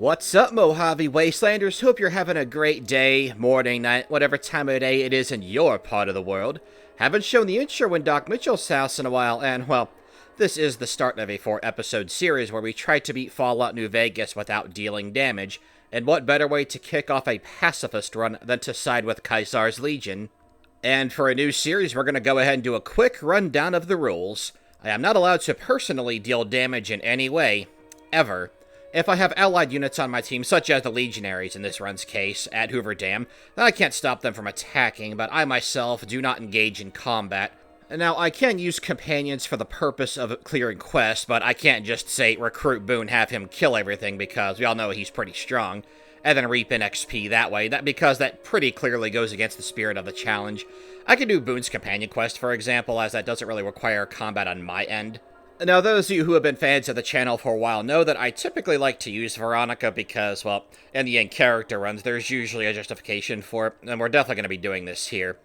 What's up, Mojave Wastelanders? Hope you're having a great day, morning, night, whatever time of day it is in your part of the world. Haven't shown the intro in Doc Mitchell's house in a while, and, well, this is the start of a 4-episode series where we try to beat Fallout New Vegas without dealing damage, and what better way to kick off a pacifist run than to side with Caesar's Legion? And for a new series, we're going to go ahead and do a quick rundown of the rules. I am not allowed to personally deal damage in any way, ever. If I have allied units on my team, such as the Legionaries in this run's case, at Hoover Dam, then I can't stop them from attacking, but I myself do not engage in combat. Now, I can use companions for the purpose of clearing quests, but I can't just say, recruit Boone, have him kill everything, because we all know he's pretty strong, and then reap in XP that way, because that pretty clearly goes against the spirit of the challenge. I can do Boone's companion quest, for example, as that doesn't really require combat on my end. Now, those of you who have been fans of the channel for a while know that I typically like to use Veronica because, well, in the in-character runs, there's usually a justification for it, and we're definitely going to be doing this here.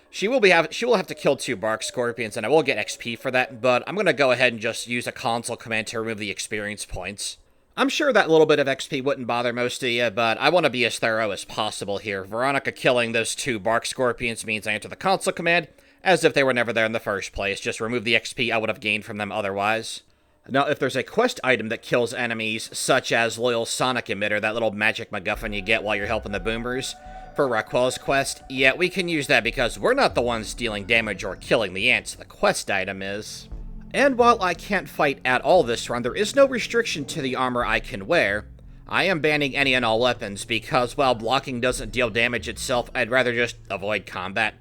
She will have to kill 2 Bark Scorpions, and I will get XP for that, but I'm going to go ahead and just use a console command to remove the experience points. I'm sure that little bit of XP wouldn't bother most of you, but I want to be as thorough as possible here. Veronica killing those 2 Bark Scorpions means I enter the console command, as if they were never there in the first place, just remove the XP I would have gained from them otherwise. Now, if there's a quest item that kills enemies, such as Loyal Sonic Emitter, that little magic MacGuffin you get while you're helping the Boomers, for Raquel's quest, yeah, we can use that because we're not the ones dealing damage or killing the ants, the quest item is. And while I can't fight at all this run, there is no restriction to the armor I can wear. I am banning any and all weapons because, while blocking doesn't deal damage itself, I'd rather just avoid combat.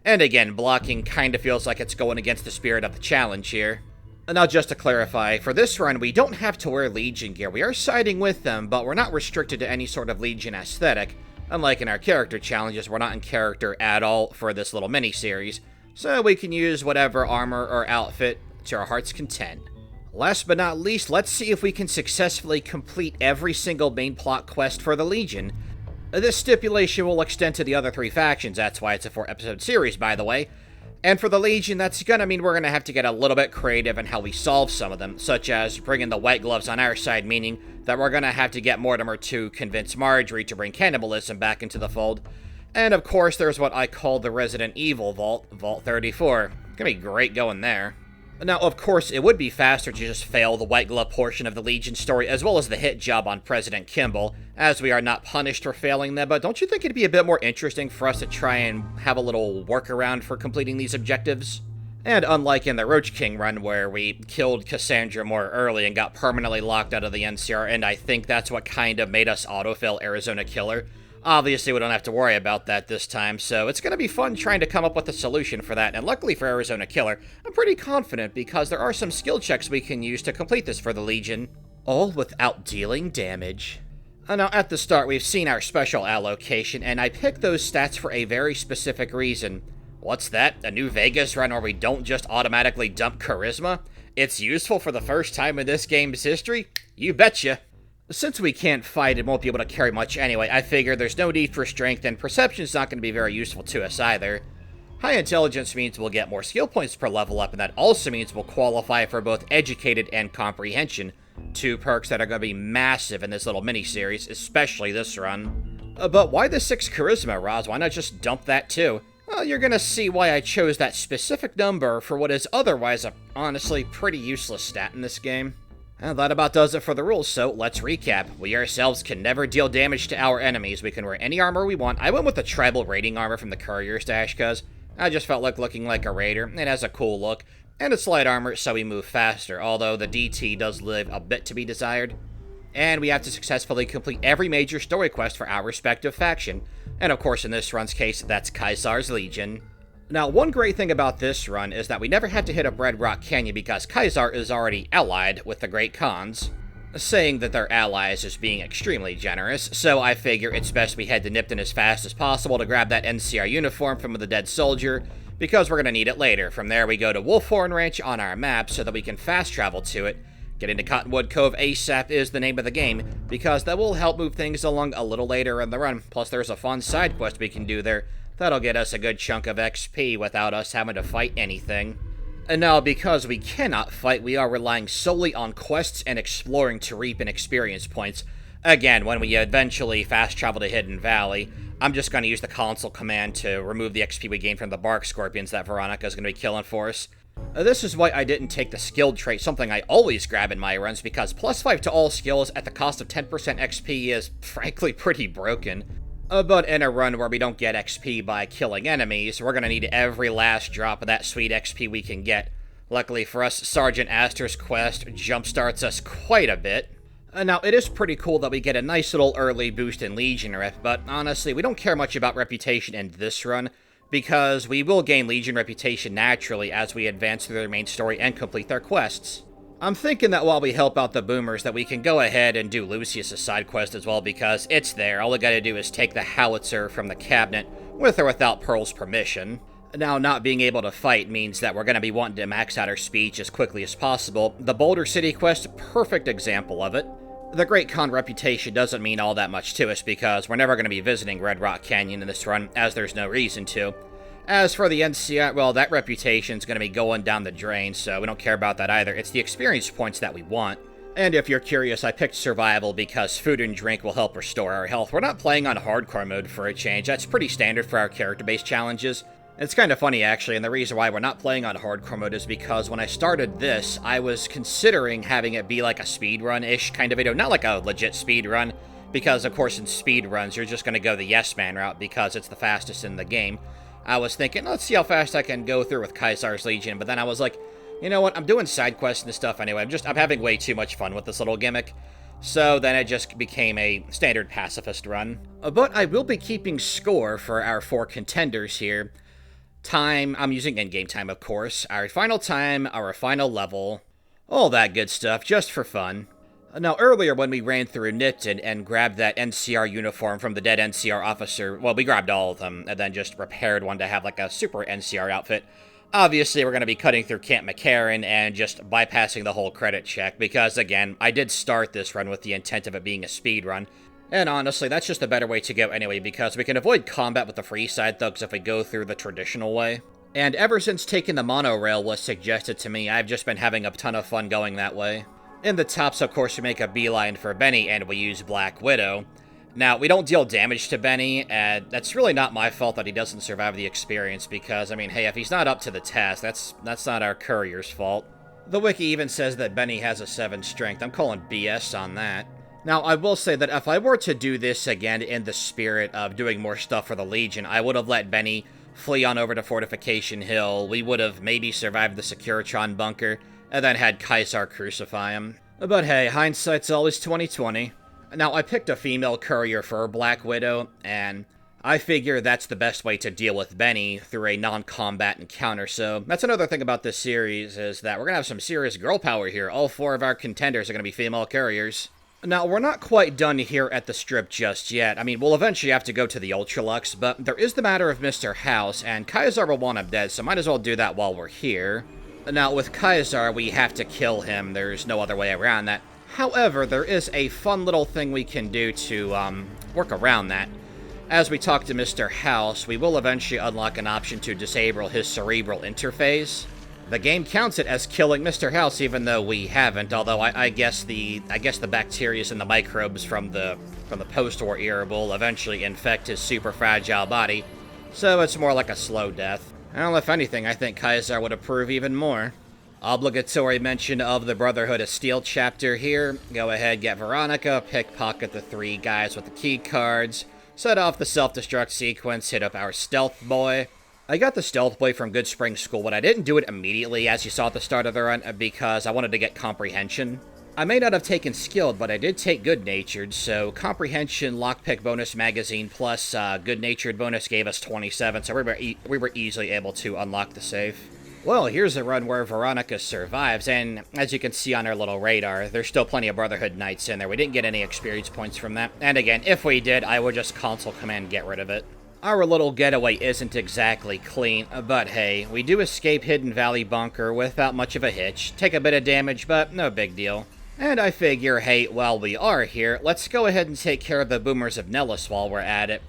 And again, blocking kinda feels like it's going against the spirit of the challenge here. Now, just to clarify, for this run, we don't have to wear Legion gear. We are siding with them, but we're not restricted to any sort of Legion aesthetic. Unlike in our character challenges, we're not in character at all for this little mini-series, so we can use whatever armor or outfit to our heart's content. Last but not least, let's see if we can successfully complete every single main plot quest for the Legion. This stipulation will extend to the other 3 factions, that's why it's a 4-episode series, by the way. And for the Legion, that's gonna mean we're gonna have to get a little bit creative in how we solve some of them, such as bringing the white gloves on our side, meaning that we're gonna have to get Mortimer to convince Marjorie to bring cannibalism back into the fold. And of course, there's what I call the Resident Evil Vault, Vault 34. Gonna be great going there. Now, of course, it would be faster to just fail the White Glove portion of the Legion story, as well as the hit job on President Kimball, as we are not punished for failing them, but don't you think it'd be a bit more interesting for us to try and have a little workaround for completing these objectives? And unlike in the Roach King run, where we killed Cassandra more early and got permanently locked out of the NCR, and I think that's what kind of made us autofill Arizona Killer, obviously, we don't have to worry about that this time, so it's going to be fun trying to come up with a solution for that, and luckily for Arizona Killer, I'm pretty confident because there are some skill checks we can use to complete this for the Legion, all without dealing damage. Now, at the start, we've seen our special allocation, and I picked those stats for a very specific reason. What's that? A New Vegas run where we don't just automatically dump Charisma? It's useful for the first time in this game's history? You betcha! Since we can't fight and won't be able to carry much anyway, I figure there's no need for strength, and perception's not going to be very useful to us either. High intelligence means we'll get more skill points per level up, and that also means we'll qualify for both educated and comprehension, 2 perks that are going to be massive in this little mini-series, especially this run. But why the 6 charisma, Roz? Why not just dump that too? Well, you're going to see why I chose that specific number for what is otherwise a, honestly, pretty useless stat in this game. And that about does it for the rules, so let's recap. We ourselves can never deal damage to our enemies. We can wear any armor we want. I went with the tribal raiding armor from the courier stash, because I just felt like looking like a raider. It has a cool look, and it's light armor, so we move faster, although the DT does leave a bit to be desired. And we have to successfully complete every major story quest for our respective faction. And of course, in this run's case, that's Caesar's Legion. Now, one great thing about this run is that we never had to hit up Red Rock Canyon because Caesar is already allied with the Great Khans. Saying that they're allies is being extremely generous, so I figure it's best we head to Nipton as fast as possible to grab that NCR uniform from the dead soldier, because we're going to need it later. From there, we go to Wolfhorn Ranch on our map so that we can fast travel to it. Getting to Cottonwood Cove ASAP is the name of the game, because that will help move things along a little later in the run. Plus, there's a fun side quest we can do there. That'll get us a good chunk of XP without us having to fight anything. And now, because we cannot fight, we are relying solely on quests and exploring to reap in experience points. Again, when we eventually fast travel to Hidden Valley, I'm just going to use the console command to remove the XP we gained from the bark scorpions that Veronica's going to be killing for us. This is why I didn't take the skilled trait, something I always grab in my runs, because +5 to all skills at the cost of 10% XP is, frankly, pretty broken. But in a run where we don't get XP by killing enemies, we're going to need every last drop of that sweet XP we can get. Luckily for us, Sergeant Astor's quest jumpstarts us quite a bit. Now, it is pretty cool that we get a nice little early boost in Legion rep, but honestly, we don't care much about reputation in this run, because we will gain Legion reputation naturally as we advance through their main story and complete their quests. I'm thinking that while we help out the Boomers, that we can go ahead and do Lucius' side quest as well, because it's there. All we gotta do is take the howitzer from the cabinet, with or without Pearl's permission. Now, not being able to fight means that we're gonna be wanting to max out our speech as quickly as possible. The Boulder City quest, perfect example of it. The Great Khan reputation doesn't mean all that much to us because we're never going to be visiting Red Rock Canyon in this run, as there's no reason to. As for the NCR, well, that reputation's going to be going down the drain, so we don't care about that either. It's the experience points that we want. And if you're curious, I picked Survival because food and drink will help restore our health. We're not playing on Hardcore mode for a change. That's pretty standard for our character-based challenges. It's kind of funny, actually, and the reason why we're not playing on Hardcore mode is because when I started this, I was considering having it be like a speedrun-ish kind of video. Not like a legit speedrun, because, of course, in speedruns, you're just going to go the yes man route because it's the fastest in the game. I was thinking, let's see how fast I can go through with Caesar's Legion, but then I was like, you know what, I'm doing side quests and stuff anyway. I'm having way too much fun with this little gimmick. So then it just became a standard pacifist run. But I will be keeping score for our 4 contenders here. Time, I'm using in-game time, of course. Our final time, our final level, all that good stuff, just for fun. Now, earlier when we ran through Nipton and grabbed that NCR uniform from the dead NCR officer, well, we grabbed all of them and then just repaired one to have like a super NCR outfit. Obviously, we're going to be cutting through Camp McCarran and just bypassing the whole credit check because, again, I did start this run with the intent of it being a speed run. And honestly, that's just a better way to go anyway, because we can avoid combat with the free side thugs if we go through the traditional way. And ever since taking the monorail was suggested to me, I've just been having a ton of fun going that way. In the tops, of course, we make a beeline for Benny, and we use Black Widow. Now, we don't deal damage to Benny, and that's really not my fault that he doesn't survive the experience, because, I mean, hey, if he's not up to the task, that's not our courier's fault. The wiki even says that Benny has a 7 strength. I'm calling BS on that. Now, I will say that if I were to do this again in the spirit of doing more stuff for the Legion, I would have let Benny flee on over to Fortification Hill. We would have maybe survived the Securitron bunker, and then had Caesar crucify him. But hey, hindsight's always 20/20. Now, I picked a female courier for Black Widow, and I figure that's the best way to deal with Benny through a non-combat encounter. So that's another thing about this series, is that we're going to have some serious girl power here. All 4 of our contenders are going to be female couriers. Now, we're not quite done here at the strip just yet. I mean, we'll eventually have to go to the Ultralux, but there is the matter of Mr. House, and Caesar will want him dead, so might as well do that while we're here. Now, with Caesar, we have to kill him. There's no other way around that. However, there is a fun little thing we can do to work around that. As we talk to Mr. House, we will eventually unlock an option to disable his cerebral interface. The game counts it as killing Mr. House, even though we haven't. Although I guess the bacteria and the microbes from the post-war era will eventually infect his super fragile body, so it's more like a slow death. Well, if anything, I think Caesar would approve even more. Obligatory mention of the Brotherhood of Steel chapter here. Go ahead, get Veronica, pickpocket the 3 guys with the key cards, set off the self-destruct sequence, hit up our stealth boy. I got the Stealth Boy from Good Spring School, but I didn't do it immediately, as you saw at the start of the run, because I wanted to get Comprehension. I may not have taken Skilled, but I did take Good-Natured, so Comprehension, Lockpick bonus magazine, plus Good-Natured bonus gave us 27, so we were easily able to unlock the safe. Well, here's a run where Veronica survives, and as you can see on our little radar, there's still plenty of Brotherhood Knights in there. We didn't get any experience points from that, and again, if we did, I would just console command get rid of it. Our little getaway isn't exactly clean, but hey, we do escape Hidden Valley Bunker without much of a hitch. Take a bit of damage, but no big deal. And I figure, hey, while we are here, let's go ahead and take care of the Boomers of Nellis while we're at it.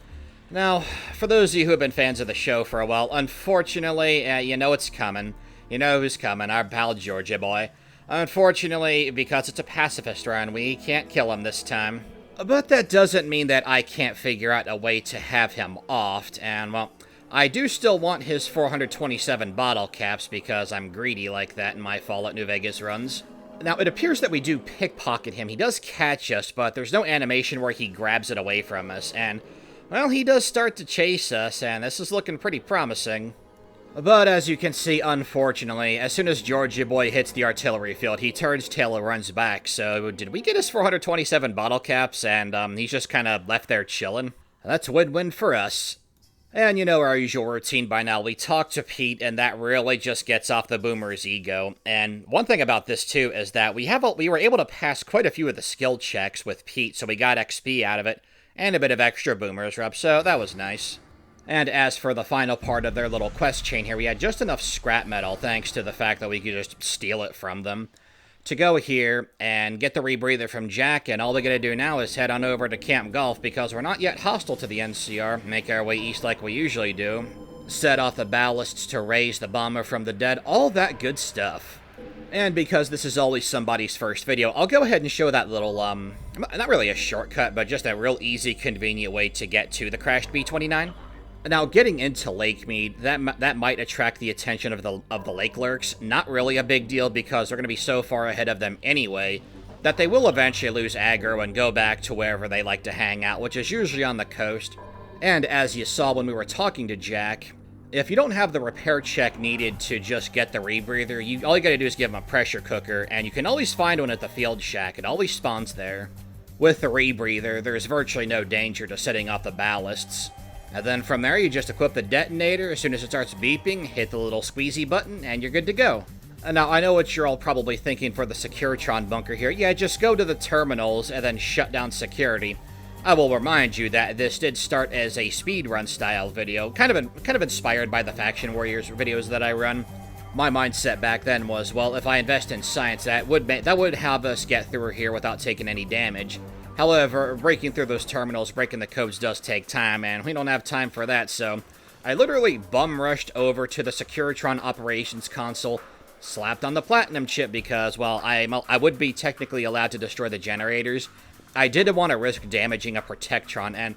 Now, for those of you who have been fans of the show for a while, unfortunately, you know it's coming. You know who's coming, our pal Georgia boy. Unfortunately, because it's a pacifist run, we can't kill him this time. But that doesn't mean that I can't figure out a way to have him offed, and, well, I do still want his 427 bottle caps because I'm greedy like that in my Fallout New Vegas runs. Now, it appears that we do pickpocket him. He does catch us, but there's no animation where he grabs it away from us, and, well, he does start to chase us, and this is looking pretty promising. But as you can see, unfortunately, as soon as Georgia Boy hits the artillery field, he turns tail and runs back. So did we get his 427 bottle caps, and he's just kind of left there chilling? That's win-win for us. And you know our usual routine by now. We talk to Pete, and that really just gets off the boomer's ego. And one thing about this, too, is that we were able to pass quite a few of the skill checks with Pete, so we got XP out of it, and a bit of extra boomers rep, so that was nice. And as for the final part of their little quest chain here, we had just enough scrap metal, thanks to the fact that we could just steal it from them, to go here and get the rebreather from Jack, and all we gotta do now is head on over to Camp Golf, because we're not yet hostile to the NCR, make our way east like we usually do, set off the ballasts to raise the bomber from the dead, all that good stuff. And because this is always somebody's first video, I'll go ahead and show that little, not really a shortcut, but just a real easy, convenient way to get to the crashed B-29. Now, getting into Lake Mead, that might attract the attention of the Lake Lurks. Not really a big deal because they're going to be so far ahead of them anyway that they will eventually lose aggro and go back to wherever they like to hang out, which is usually on the coast. And as you saw when we were talking to Jack, if you don't have the repair check needed to just get the rebreather, all you gotta do is give him a pressure cooker, and you can always find one at the field shack. It always spawns there. With the rebreather, there's virtually no danger to setting off the ballasts. And then from there, you just equip the detonator. As soon as it starts beeping, hit the little squeezy button, and you're good to go. Now, I know what you're all probably thinking for the Securitron bunker here. Yeah, just go to the terminals and then shut down security. I will remind you that this did start as a speedrun style video, kind of inspired by the Faction Warriors videos that I run. My mindset back then was, well, if I invest in science, that would have us get through here without taking any damage. However, breaking through those terminals, breaking the codes does take time, and we don't have time for that, so I literally bum-rushed over to the Securitron operations console, slapped on the platinum chip because, well, I would be technically allowed to destroy the generators. I didn't want to risk damaging a Protectron, and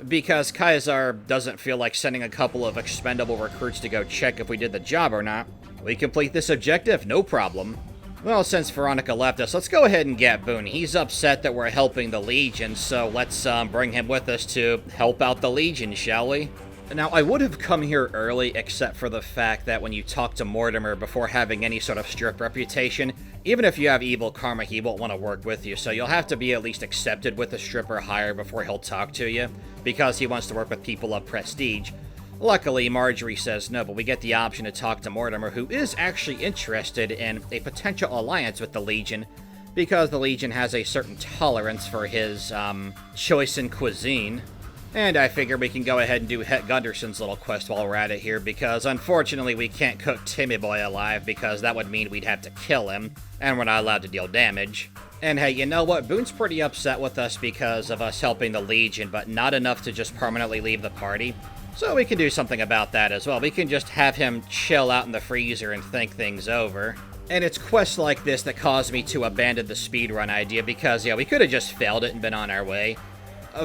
because Kaisar doesn't feel like sending a couple of expendable recruits to go check if we did the job or not, we complete this objective, no problem. Well, since Veronica left us, let's go ahead and get Boone. He's upset that we're helping the Legion, so let's bring him with us to help out the Legion, shall we? Now, I would have come here early, except for the fact that when you talk to Mortimer before having any sort of strip reputation, even if you have evil karma, he won't want to work with you, so you'll have to be at least accepted with the stripper hire before he'll talk to you, because he wants to work with people of prestige. Luckily, Marjorie says no, but we get the option to talk to Mortimer, who is actually interested in a potential alliance with the Legion, because the Legion has a certain tolerance for his, choice in cuisine. And I figure we can go ahead and do Het Gunderson's little quest while we're at it here, because unfortunately we can't cook Timmy Boy alive, because that would mean we'd have to kill him, and we're not allowed to deal damage. And hey, you know what? Boone's pretty upset with us because of us helping the Legion, but not enough to just permanently leave the party. So we can do something about that as well. We can just have him chill out in the freezer and think things over. And it's quests like this that caused me to abandon the speedrun idea because, yeah, we could have just failed it and been on our way.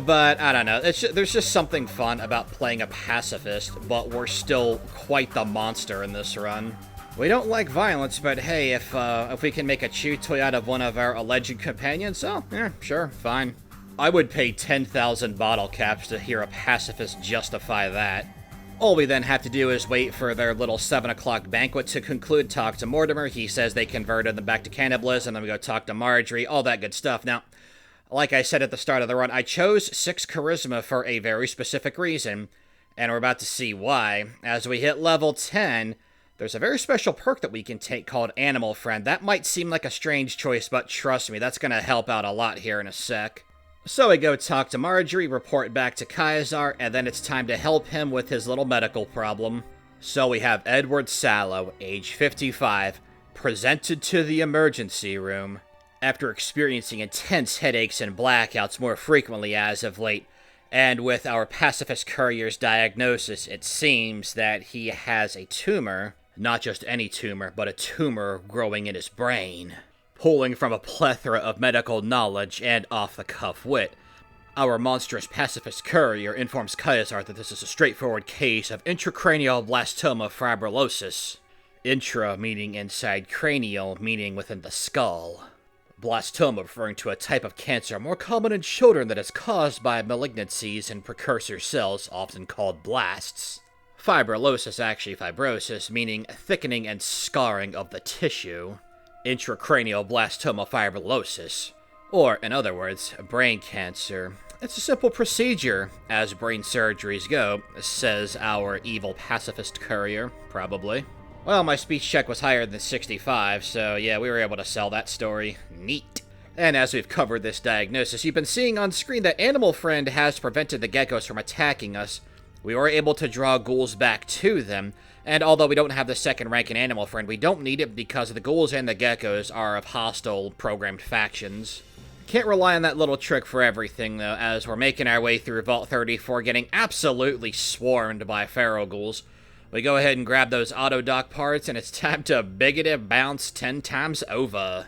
But, I don't know, there's just something fun about playing a pacifist, but we're still quite the monster in this run. We don't like violence, but hey, if we can make a chew toy out of one of our alleged companions, oh, yeah, sure, fine. I would pay 10,000 bottle caps to hear a pacifist justify that. All we then have to do is wait for their little 7 o'clock banquet to conclude, talk to Mortimer, he says they converted them back to cannibalism, then we go talk to Marjorie, all that good stuff. Now, like I said at the start of the run, I chose 6 charisma for a very specific reason, and we're about to see why. As we hit level 10, there's a very special perk that we can take called Animal Friend. That might seem like a strange choice, but trust me, that's going to help out a lot here in a sec. So we go talk to Marjorie, report back to Kaisar, and then it's time to help him with his little medical problem. So we have Edward Sallow, age 55, presented to the emergency room. After experiencing intense headaches and blackouts more frequently as of late, and with our pacifist courier's diagnosis, it seems that he has a tumor. Not just any tumor, but a tumor growing in his brain. Pulling from a plethora of medical knowledge and off-the-cuff wit, Our monstrous pacifist courier informs Kaisar that this is a straightforward case of intracranial blastoma fibrillosis. Intra meaning inside, cranial meaning within the skull. Blastoma referring to a type of cancer more common in children that is caused by malignancies in precursor cells, often called blasts. Fibrillosis, actually fibrosis, meaning thickening and scarring of the tissue. Intracranial blastoma fibrillosis, or in other words, brain cancer. It's a simple procedure, as brain surgeries go, says our evil pacifist courier, probably. Well, my speech check was higher than 65, so yeah, we were able to sell that story. Neat. And as we've covered this diagnosis, you've been seeing on screen that Animal Friend has prevented the geckos from attacking us. We were able to draw ghouls back to them, and although we don't have the second rank in Animal Friend, we don't need it because the ghouls and the geckos are of hostile programmed factions. Can't rely on that little trick for everything, though, as we're making our way through Vault 34, getting absolutely swarmed by feral ghouls. We go ahead and grab those auto-dock parts, and it's time to bigoted bounce 10 times over.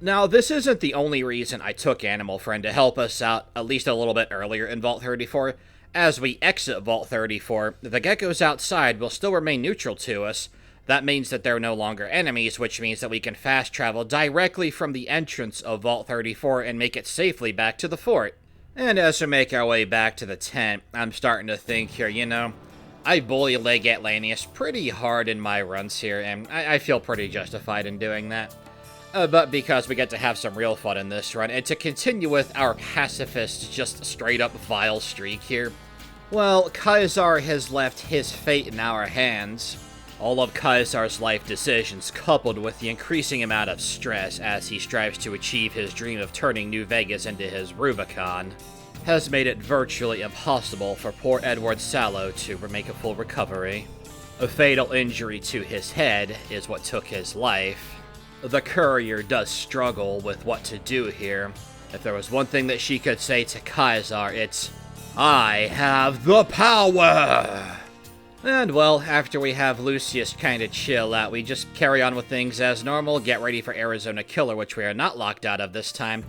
Now, this isn't the only reason I took Animal Friend to help us out at least a little bit earlier in Vault 34. As we exit Vault 34, the geckos outside will still remain neutral to us. That means that they're no longer enemies, which means that we can fast travel directly from the entrance of Vault 34 and make it safely back to the fort. And as we make our way back to the tent, I'm starting to think here, you know, I bully Leg Atlantis pretty hard in my runs here, and I feel pretty justified in doing that. But because we get to have some real fun in this run, and to continue with our pacifist, just straight-up vile streak here, well, Kaisar has left his fate in our hands. All of Kaisar's life decisions, coupled with the increasing amount of stress as he strives to achieve his dream of turning New Vegas into his Rubicon, has made it virtually impossible for poor Edward Sallow to make a full recovery. A fatal injury to his head is what took his life. The courier does struggle with what to do here. If there was one thing that she could say to Kaisar, it's, "I have the power!" And well, after we have Lucius kinda chill out, we just carry on with things as normal, get ready for Arizona Killer, which we are not locked out of this time,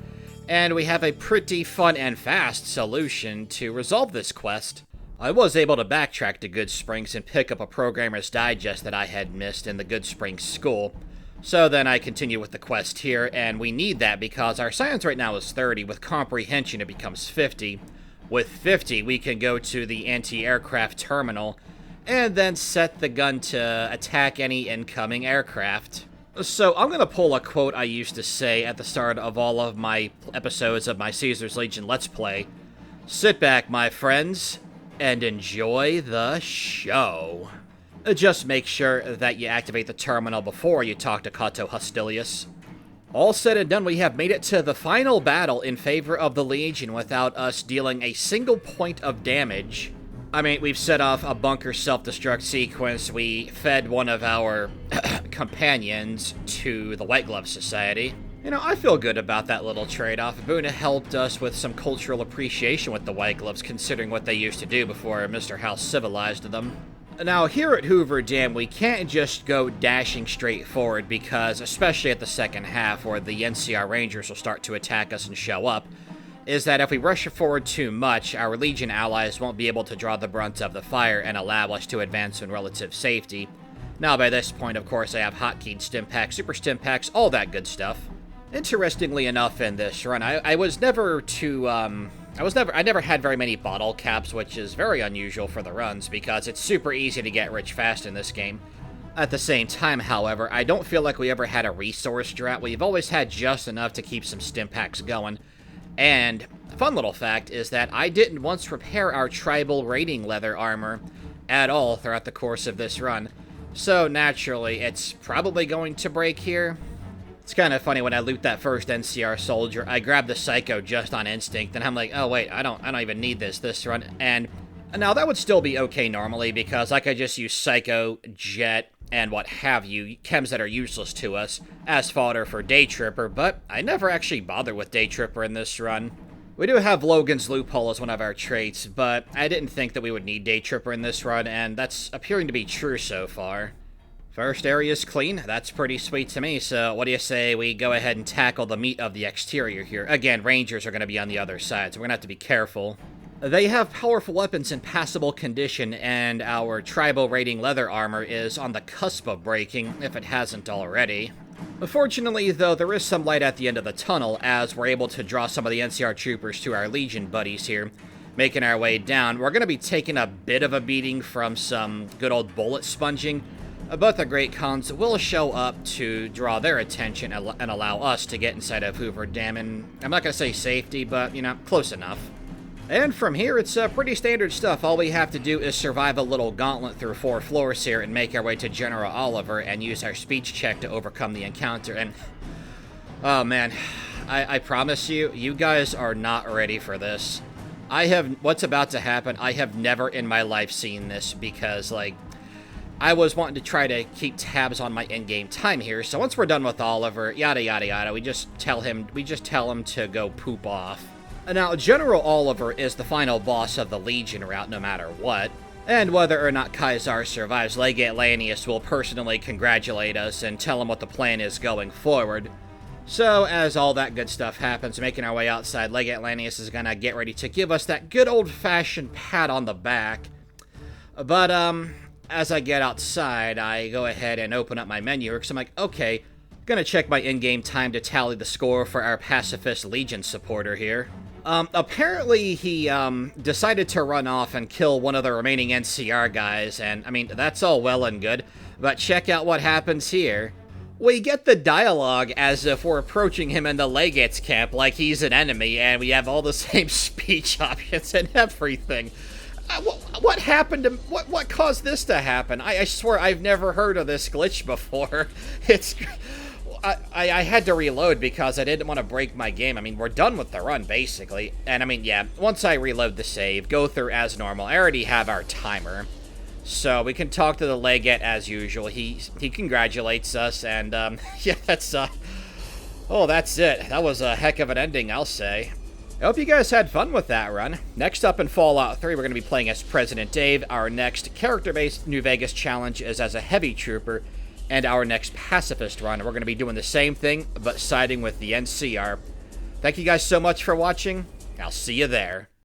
and we have a pretty fun and fast solution to resolve this quest. I was able to backtrack to Good Springs and pick up a Programmer's Digest that I had missed in the Good Springs school. So then I continue with the quest here, and we need that because our science right now is 30, with comprehension it becomes 50. With 50, we can go to the anti-aircraft terminal, and then set the gun to attack any incoming aircraft. So I'm going to pull a quote I used to say at the start of all of my episodes of my Caesar's Legion Let's Play. Sit back, my friends, and enjoy the show. Just make sure that you activate the terminal before you talk to Cato Hostilius. All said and done, we have made it to the final battle in favor of the Legion without us dealing a single point of damage. I mean, we've set off a bunker self-destruct sequence, we fed one of our companions to the White Glove Society. You know, I feel good about that little trade-off. Boona helped us with some cultural appreciation with the White Gloves, considering what they used to do before Mr. House civilized them. Now, here at Hoover Dam, we can't just go dashing straight forward because, especially at the second half, where the NCR Rangers will start to attack us and show up, is that if we rush forward too much, our Legion allies won't be able to draw the brunt of the fire and allow us to advance in relative safety. Now, by this point, of course, I have hotkeyed stim packs, super stim packs, all that good stuff. Interestingly enough, in this run, I never had very many bottle caps, which is very unusual for the runs because it's super easy to get rich fast in this game. At the same time, however, I don't feel like we ever had a resource drought. We've always had just enough to keep some stim packs going. And a fun little fact is that I didn't once repair our tribal raiding leather armor at all throughout the course of this run. So naturally, it's probably going to break here. It's kind of funny when I loot that first NCR soldier, I grab the Psycho just on instinct, and I'm like, oh wait, I don't even need this run. And now that would still be okay normally because I could just use Psycho, Jet, and what have you, chems that are useless to us, as fodder for Day Tripper, but I never actually bothered with Day Tripper in this run. We do have Logan's Loophole as one of our traits, but I didn't think that we would need Day Tripper in this run, and that's appearing to be true so far. First area's clean. That's pretty sweet to me. So what do you say we go ahead and tackle the meat of the exterior here? Again, Rangers are going to be on the other side, so we're going to have to be careful. They have powerful weapons in passable condition, and our tribal rating leather armor is on the cusp of breaking, if it hasn't already. Fortunately, though, there is some light at the end of the tunnel, as we're able to draw some of the NCR troopers to our Legion buddies here, making our way down. We're going to be taking a bit of a beating from some good old bullet sponging, but the Great Khans will show up to draw their attention and allow us to get inside of Hoover Dam, and I'm not going to say safety, but, you know, close enough. And from here, it's pretty standard stuff. All we have to do is survive a little gauntlet through 4 floors here and make our way to General Oliver and use our speech check to overcome the encounter. And, oh man, I promise you, you guys are not ready for this. What's about to happen, I have never in my life seen this because, like, I was wanting to try to keep tabs on my in-game time here, so once we're done with Oliver, yada yada yada, we just tell him to go poop off. Now, General Oliver is the final boss of the Legion route no matter what, and whether or not Kaisar survives, Legate Lanius will personally congratulate us and tell him what the plan is going forward. So, as all that good stuff happens, making our way outside, Legate Lanius is gonna get ready to give us that good old-fashioned pat on the back. But, as I get outside, I go ahead and open up my menu, because I'm like, okay, gonna check my in-game time to tally the score for our pacifist Legion supporter here. Apparently he, decided to run off and kill one of the remaining NCR guys, and, I mean, that's all well and good, but check out what happens here. We get the dialogue as if we're approaching him in the Legate's camp like he's an enemy, and we have all the same speech options and everything. What happened to... What caused this to happen? I swear I've never heard of this glitch before. It's... I had to reload because I didn't want to break my game. I mean, we're done with the run, basically. And, I mean, yeah, once I reload the save, go through as normal, I already have our timer. So, we can talk to the Legate as usual. He congratulates us, and, yeah, that's, oh, that's it. That was a heck of an ending, I'll say. I hope you guys had fun with that run. Next up in Fallout 3, we're going to be playing as President Dave. Our next character-based New Vegas challenge is as a heavy trooper. And our next pacifist run, we're going to be doing the same thing, but siding with the NCR. Thank you guys so much for watching. I'll see you there.